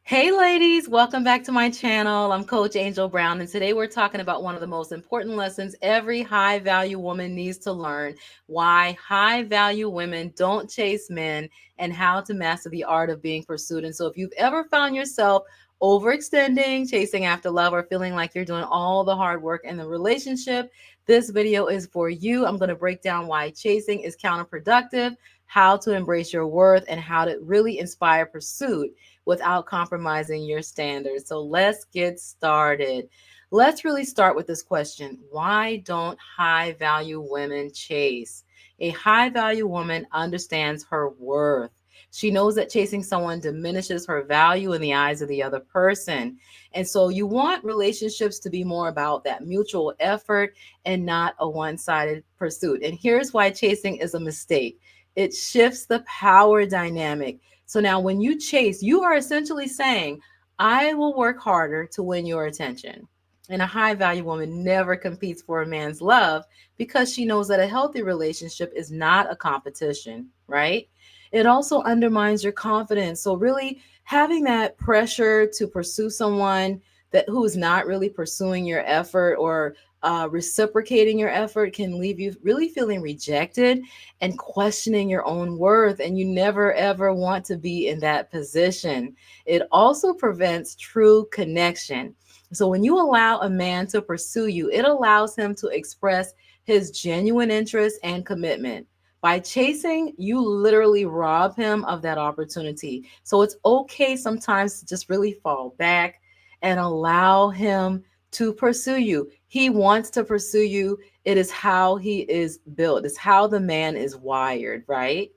Hey ladies, welcome back to my channel. I'm Coach Angel Brown, and today we're talking about one of the most important lessons every high value woman needs to learn: why high value women don't chase men and how to master the art of being pursued. And so, if you've ever found yourself overextending, chasing after love, or feeling like you're doing all the hard work in the relationship, this video is for you. I'm going to break down why chasing is counterproductive, how to embrace your worth, and how to really inspire pursuit without compromising your standards. So let's get started. Let's really start with this question: why don't high value women chase? A high value woman understands her worth. She knows that chasing someone diminishes her value in the eyes of the other person. And so you want relationships to be more about that mutual effort and not a one sided pursuit. And here's why chasing is a mistake: it shifts the power dynamic. So now, when you chase, you are essentially saying, I will work harder to win your attention. And a high value woman never competes for a man's love because she knows that a healthy relationship is not a competition, right? It also undermines your confidence. So, really, having that pressure to pursue someone that who is not really pursuing your effort or reciprocating your effort can leave you really feeling rejected and questioning your own worth. And you never ever want to be in that position. It also prevents true connection. So when you allow a man to pursue you, it allows him to express his genuine interest and commitment. By chasing, you literally rob him of that opportunity. So it's okay sometimes to just really fall back and allow him to pursue you. He wants to pursue you. It is how he is built. It's how the man is wired, right?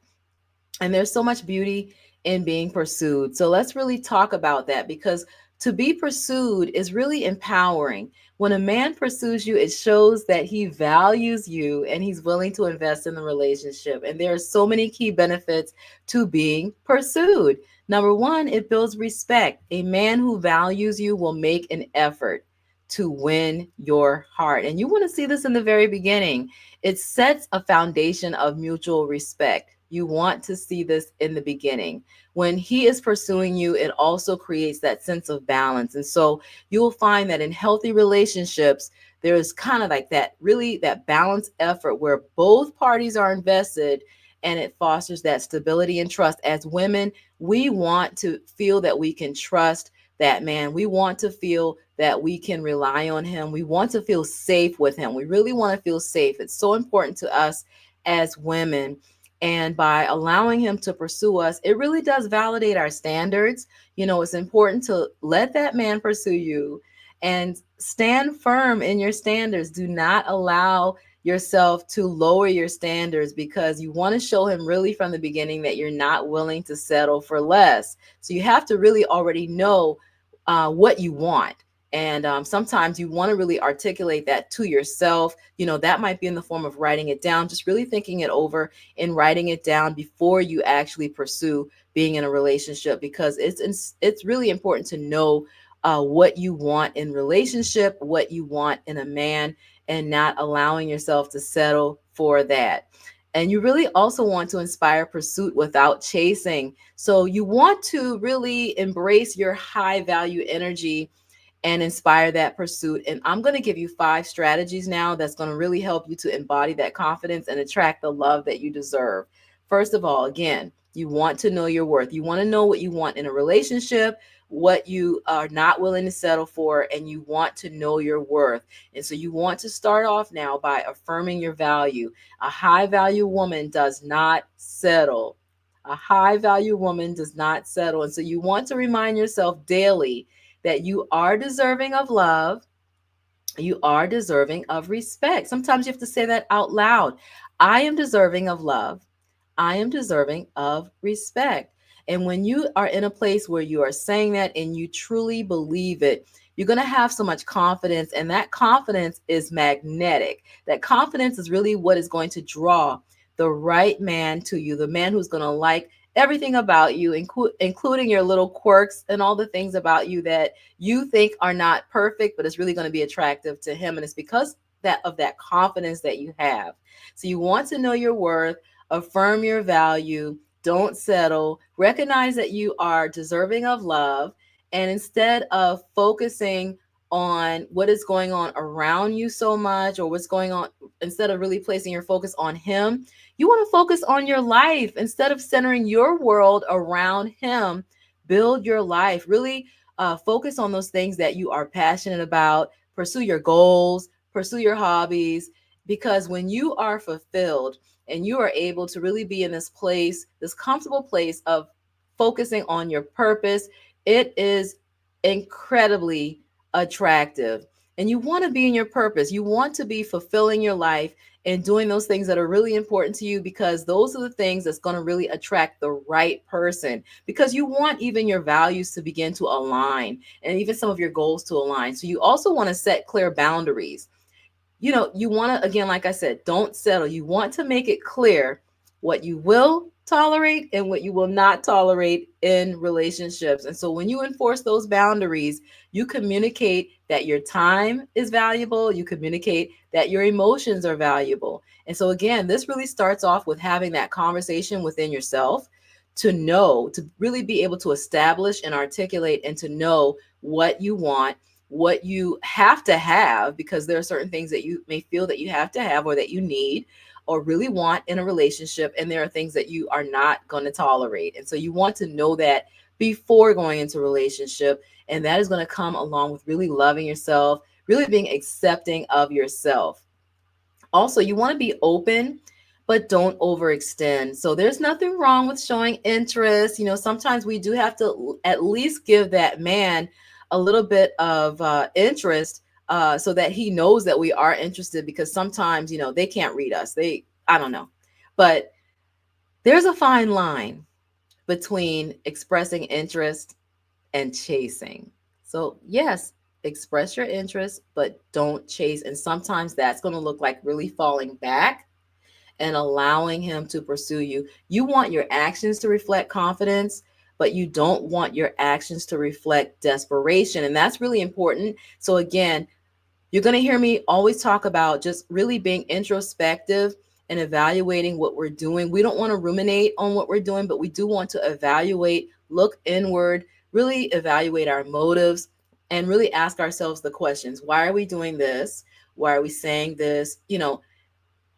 And there's so much beauty in being pursued. So let's really talk about that, because to be pursued is really empowering. When a man pursues you, it shows that he values you and he's willing to invest in the relationship. And there are so many key benefits to being pursued. Number one, it builds respect. A man who values you will make an effort to win your heart. And you want to see this in the very beginning. It sets a foundation of mutual respect. You want to see this in the beginning. When he is pursuing you, it also creates that sense of balance. And so you will find that in healthy relationships, there is kind of like that really that balanced effort where both parties are invested, and it fosters that stability and trust. As women, we want to feel that we can trust that man. We want to feel that we can rely on him. We want to feel safe with him. We really want to feel safe. It's so important to us as women. And by allowing him to pursue us, it really does validate our standards. You know, it's important to let that man pursue you and stand firm in your standards. Do not allow yourself to lower your standards, because you want to show him really from the beginning that you're not willing to settle for less. So you have to really already know what you want. And sometimes you want to really articulate that to yourself. You know, that might be in the form of writing it down, just really thinking it over and writing it down before you actually pursue being in a relationship, because it's really important to know what you want in relationship, what you want in a man, and not allowing yourself to settle for that. And you really also want to inspire pursuit without chasing. So you want to really embrace your high value energy and inspire that pursuit. And I'm going to give you 5 strategies now that's going to really help you to embody that confidence and attract the love that you deserve. First of all, again, you want to know your worth. You want to know what you want in a relationship, what you are not willing to settle for, and you want to know your worth. And so you want to start off now by affirming your value. A high value woman does not settle. A high value woman does not settle. And so you want to remind yourself daily that you are deserving of love, you are deserving of respect. Sometimes you have to say that out loud. I am deserving of love. I am deserving of respect. And when you are in a place where you are saying that and you truly believe it, you're going to have so much confidence. And that confidence is magnetic. That confidence is really what is going to draw the right man to you, the man who's going to like everything about you, including your little quirks and all the things about you that you think are not perfect, but it's really going to be attractive to him. And it's because that of that confidence that you have. So you want to know your worth, affirm your value, don't settle, recognize that you are deserving of love, And instead of focusing on what is going on around you so much, or what's going on, instead of really placing your focus on him, you want to focus on your life. Instead of centering your world around him, build your life. Really focus on those things that you are passionate about. Pursue your goals, pursue your hobbies, because when you are fulfilled and you are able to really be in this place, this comfortable place of focusing on your purpose, it is incredibly attractive. And you want to be in your purpose. You want to be fulfilling your life and doing those things that are really important to you, because those are the things that's going to really attract the right person, because you want even your values to begin to align and even some of your goals to align. So you also want to set clear boundaries. You want to, again, like I said, don't settle. You want to make it clear what you will tolerate and what you will not tolerate in relationships. And so when you enforce those boundaries, you communicate that your time is valuable, you communicate that your emotions are valuable. And so, again, this really starts off with having that conversation within yourself to know, to really be able to establish and articulate and to know what you want, what you have to have, because there are certain things that you may feel that you have to have or that you need or really want in a relationship, and there are things that you are not going to tolerate. And so you want to know that before going into a relationship, and that is going to come along with really loving yourself, really being accepting of yourself. Also, you want to be open, but don't overextend. So there's nothing wrong with showing interest. Sometimes we do have to at least give that man a little bit of interest, so that he knows that we are interested, because sometimes, they can't read us. I don't know. But there's a fine line between expressing interest and chasing. So, yes, express your interest, but don't chase. And sometimes that's going to look like really falling back and allowing him to pursue you. You want your actions to reflect confidence, but you don't want your actions to reflect desperation. And that's really important. So, again, you're going to hear me always talk about just really being introspective and evaluating what we're doing. We don't want to ruminate on what we're doing, but we do want to evaluate, look inward, really evaluate our motives, and really ask ourselves the questions. Why are we doing this? Why are we saying this?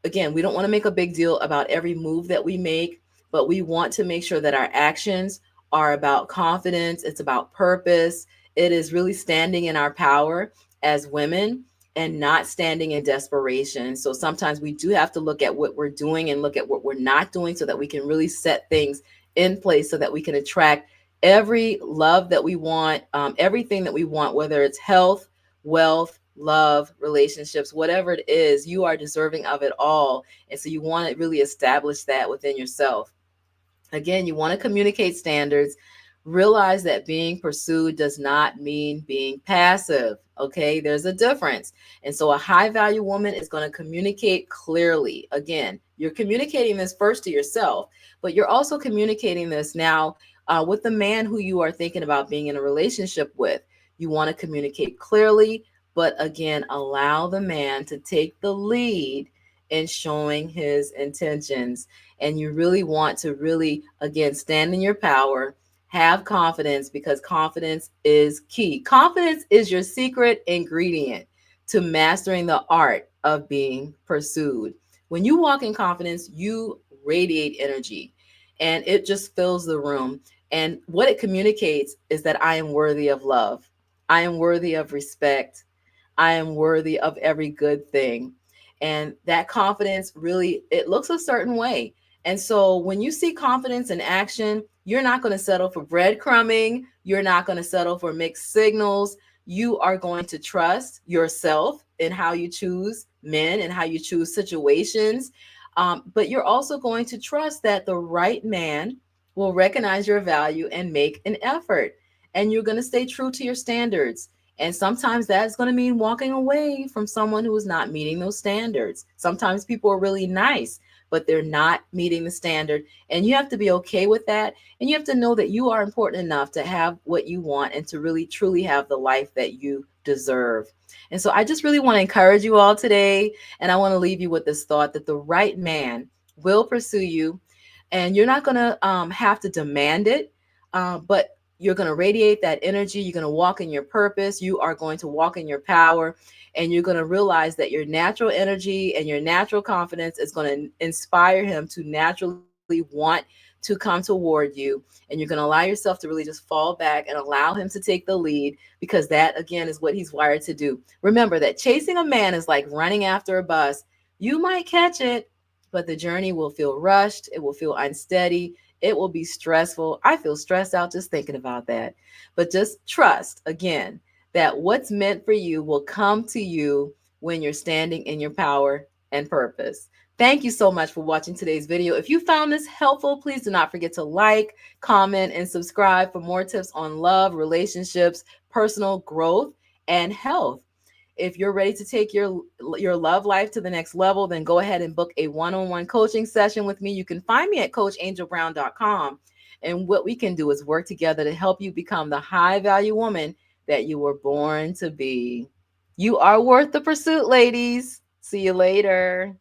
Again, we don't want to make a big deal about every move that we make, but we want to make sure that our actions are about confidence, it's about purpose, it is really standing in our power as women and not standing in desperation. So sometimes we do have to look at what we're doing and look at what we're not doing, so that we can really set things in place so that we can attract every love that we want, everything that we want, whether it's health, wealth, love, relationships, whatever it is, you are deserving of it all. And so you want to really establish that within yourself. Again, you want to communicate standards. Realize that being pursued does not mean being passive. Okay, there's a difference. And so a high value woman is going to communicate clearly. Again, you're communicating this first to yourself, but you're also communicating this now with the man who you are thinking about being in a relationship with. You want to communicate clearly, but again, allow the man to take the lead in showing his intentions. And you really want to really, again, stand in your power, have confidence, because confidence is key. Confidence is your secret ingredient to mastering the art of being pursued. When you walk in confidence, you radiate energy and it just fills the room. And what it communicates is that I am worthy of love. I am worthy of respect. I am worthy of every good thing. And that confidence really, it looks a certain way. And so when you see confidence in action, you're not going to settle for breadcrumbing. You're not going to settle for mixed signals. You are going to trust yourself in how you choose men and how you choose situations. But you're also going to trust that the right man will recognize your value and make an effort. And you're going to stay true to your standards. And sometimes that's going to mean walking away from someone who is not meeting those standards. Sometimes people are really nice, but they're not meeting the standard. And you have to be okay with that. And you have to know that you are important enough to have what you want and to really, truly have the life that you deserve. And so I just really want to encourage you all today. And I want to leave you with this thought that the right man will pursue you. And you're not going to have to demand it. But you're going to radiate that energy. You're going to walk in your purpose. You are going to walk in your power. And you're going to realize that your natural energy and your natural confidence is going to inspire him to naturally want to come toward you. And you're going to allow yourself to really just fall back and allow him to take the lead, because that, again, is what he's wired to do. Remember that chasing a man is like running after a bus. You might catch it, but the journey will feel rushed. It will feel unsteady. It will be stressful. I feel stressed out just thinking about that. But just trust, again, that what's meant for you will come to you when you're standing in your power and purpose. Thank you so much for watching today's video. If you found this helpful, please do not forget to like, comment, and subscribe for more tips on love, relationships, personal growth, and health. If you're ready to take your love life to the next level, then go ahead and book a one-on-one coaching session with me. You can find me at coachangelbrown.com. And what we can do is work together to help you become the high value woman that you were born to be. You are worth the pursuit, ladies. See you later.